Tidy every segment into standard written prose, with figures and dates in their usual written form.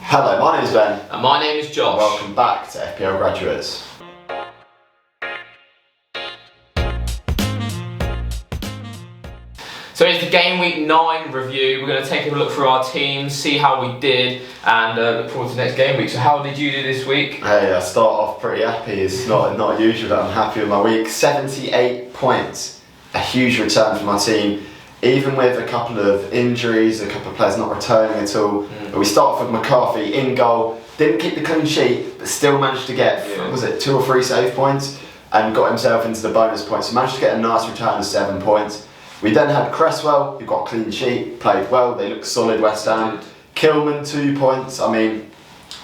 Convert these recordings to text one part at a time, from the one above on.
Hello, my name is Ben. And my name is Josh. Welcome back to FPL Graduates. So it's the Game Week 9 review. We're going to take a look through our teams, see how we did, and look forward to the next game week. So how did you do this week? Hey, I start off pretty happy. It's not usual that I'm happy with my week. 78 points. A huge return for my team. Even with a couple of injuries, a couple of players not returning at all. But we start off with McCarthy in goal. Didn't keep the clean sheet, but still managed to get, was it 2 or 3 save points? And got himself into the bonus points. So managed to get a nice return of 7 points. We then had Cresswell, who got a clean sheet, played well, they looked solid, West Ham. Kilman, 2 points, I mean,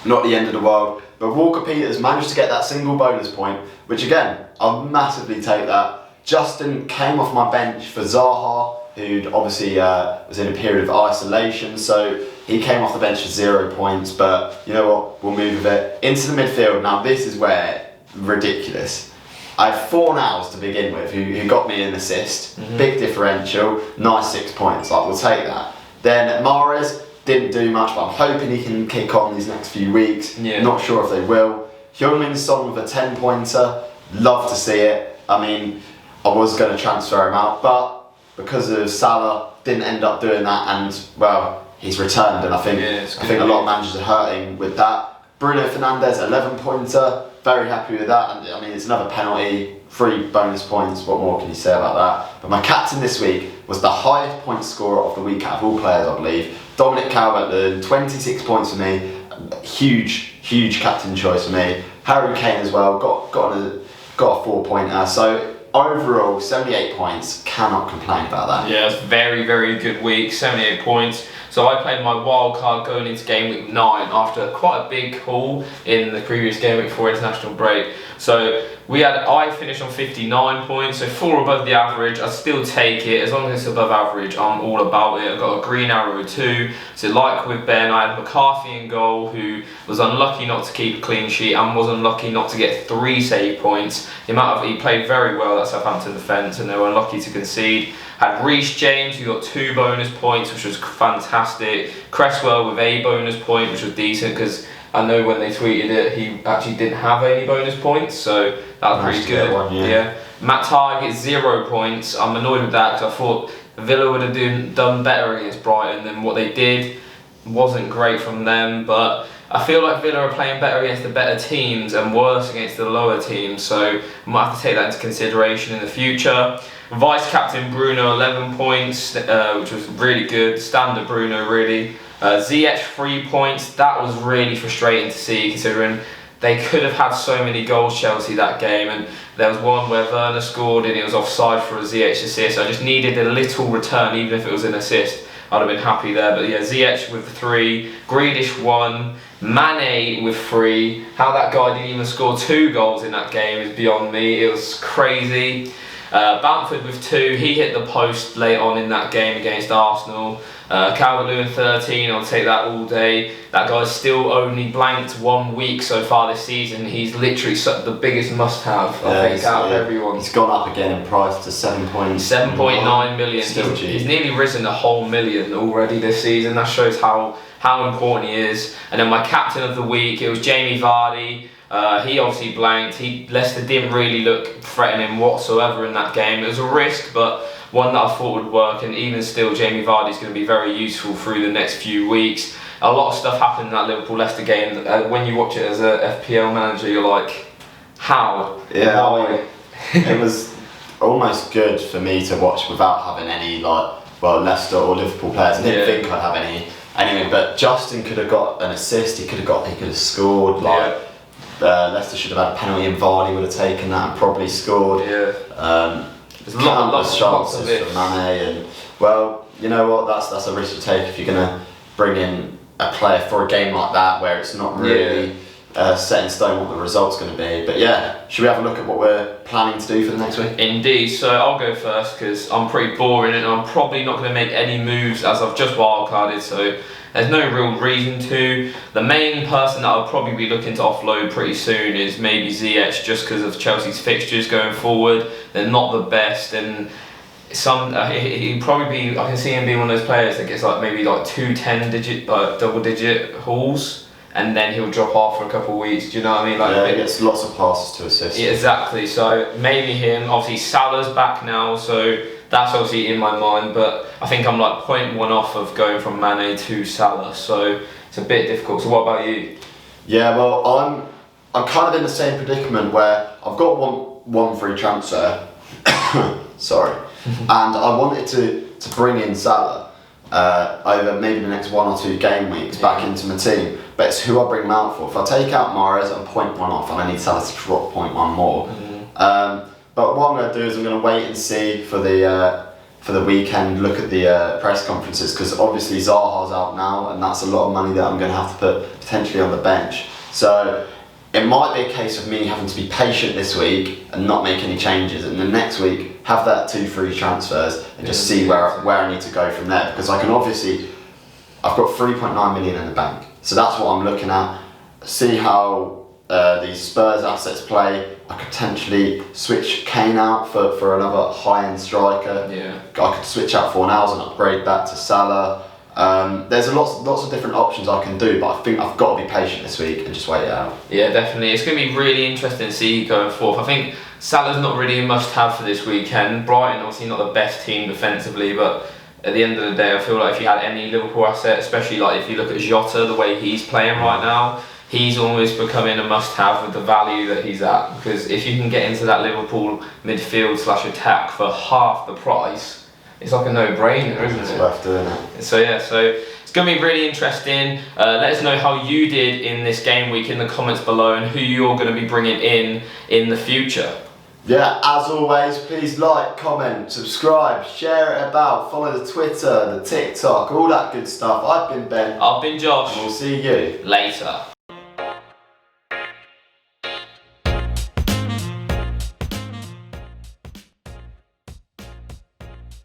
not the end of the world. But Walker-Peters managed to get that single bonus point, which again, I'll massively take that. Justin came off my bench for Zaha, who obviously was in a period of isolation, so he came off the bench for 0 points, but you know what, we'll move with it. Into the midfield, now this is where, ridiculous. I had 4 nows to begin with who got me an assist, big differential, nice 6 points, like we'll take that. Then Mahrez didn't do much, but I'm hoping he can kick on these next few weeks. Not sure if they will. Heung-min Son with a 10-pointer, love to see it. I mean, I was going to transfer him out, but because of Salah, didn't end up doing that, and well, he's returned, and I think a lot of managers are hurting with that. Bruno Fernandes, 11-pointer, very happy with that, and I mean, it's another penalty, 3 bonus points, what more can you say about that? But my captain this week was the highest point scorer of the week out of all players, I believe. Dominic Calvert-Lewin, 26 points for me, huge captain choice for me. Harry Kane as well, got a 4-pointer, so overall 78 points, cannot complain about that. Yeah, it's very good week, 78 points. So I played my wild card going into game week 9 after quite a big haul in the previous game week before international break. So I finished on 59 points, so 4 above the average. I'd still take it as long as it's above average. I'm all about it. I've got a green arrow too. So like with Ben, I had McCarthy in goal, who was unlucky not to keep a clean sheet and was unlucky not to get 3 save points. He played very well at Southampton defence, and they were unlucky to concede. Had Reece James, who got 2 bonus points, which was fantastic. Cresswell with a bonus point, which was decent, because I know when they tweeted it, he actually didn't have any bonus points, so that was pretty good. Matt Targett, 0 points. I'm annoyed with that because I thought Villa would have done better against Brighton than what they did. Wasn't great from them, but I feel like Villa are playing better against the better teams and worse against the lower teams, so I might have to take that into consideration in the future. Vice captain Bruno, 11 points, which was really good. Standard Bruno, really. Ziyech, 3 points. That was really frustrating to see, considering they could have had so many goals, Chelsea, that game. And there was one where Werner scored and it was offside for a Ziyech assist. I just needed a little return, even if it was an assist. I'd have been happy there. But yeah, Ziyech with 3, Grealish 1, Mane with 3. How that guy didn't even score 2 goals in that game is beyond me. It was crazy. Bamford with 2, he hit the post late on in that game against Arsenal. Calvert-Lewin 13, I'll take that all day. That guy's still only blanked 1 week so far this season. He's literally the biggest must-have, I think, out of everyone. He's gone up again in price to 7.9 million. He's nearly risen a whole million already this season. That shows how important he is. And then my captain of the week, it was Jamie Vardy. He obviously blanked. Leicester didn't really look threatening whatsoever in that game. It was a risk, but one that I thought would work, and even still, Jamie Vardy is going to be very useful through the next few weeks. A lot of stuff happened in that Liverpool-Leicester game. When you watch it as a FPL manager, you're like, how? Yeah, why? It was almost good for me to watch without having any Leicester or Liverpool players. I didn't think I'd have anything, but Justin could have got an assist. He could have scored. Leicester should have had a penalty, and Vardy would have taken that and probably scored. There's lots of chances for Mane, and well, you know what? That's a risk to take if you're gonna bring in a player for a game like that where it's not really set in stone what the result's going to be. But yeah, should we have a look at what we're planning to do for the next week? Indeed, so I'll go first because I'm pretty boring and I'm probably not going to make any moves as I've just wildcarded, so there's no real reason to. The main person that I'll probably be looking to offload pretty soon is maybe Ziyech, just because of Chelsea's fixtures going forward. They're not the best, and He'd probably be. I can see him being one of those players that gets like maybe like 2 10-digit, double-digit hauls, and then he'll drop off for a couple of weeks. Do you know what I mean? Like, yeah, he gets lots of passes to assist. Yeah, exactly. So maybe him. Obviously, Salah's back now, so that's obviously in my mind. But I think I'm like 0.1 off of going from Mane to Salah, so it's a bit difficult. So what about you? Yeah, well, I'm kind of in the same predicament where I've got one free transfer. Sorry. And I wanted to bring in Salah over maybe the next 1 or 2 game weeks back into my team, but it's who I bring him out for. If I take out Mahrez, I'm 0.1 off, and I need Salah to drop 0.1 more. But what I'm going to do is I'm going to wait and see for the weekend, look at the press conferences, because obviously Zaha's out now, and that's a lot of money that I'm going to have to put potentially on the bench. So it might be a case of me having to be patient this week and not make any changes, and then next week have that 2 free transfers and just see where I need to go from there, because I can obviously, I've got 3.9 million in the bank, so that's what I'm looking at. See how these Spurs assets play. I could potentially switch Kane out for another high-end striker. Yeah. I could switch out Fornals and upgrade that to Salah. There's lots of different options I can do, but I think I've got to be patient this week and just wait it out. Yeah, definitely. It's going to be really interesting to see going forth. I think Salah's not really a must-have for this weekend. Brighton, obviously not the best team defensively, but at the end of the day, I feel like if you had any Liverpool asset, especially like if you look at Jota, the way he's playing right now, he's almost becoming a must-have with the value that he's at. Because if you can get into that Liverpool midfield/attack for half the price, it's like a no-brainer, isn't it? It's worth doing it. So it's going to be really interesting. Let us know how you did in this game week in the comments below, and who you're going to be bringing in the future. Yeah, as always, please like, comment, subscribe, share it about, follow the Twitter, the TikTok, all that good stuff. I've been Ben. I've been Josh. And we'll see you later.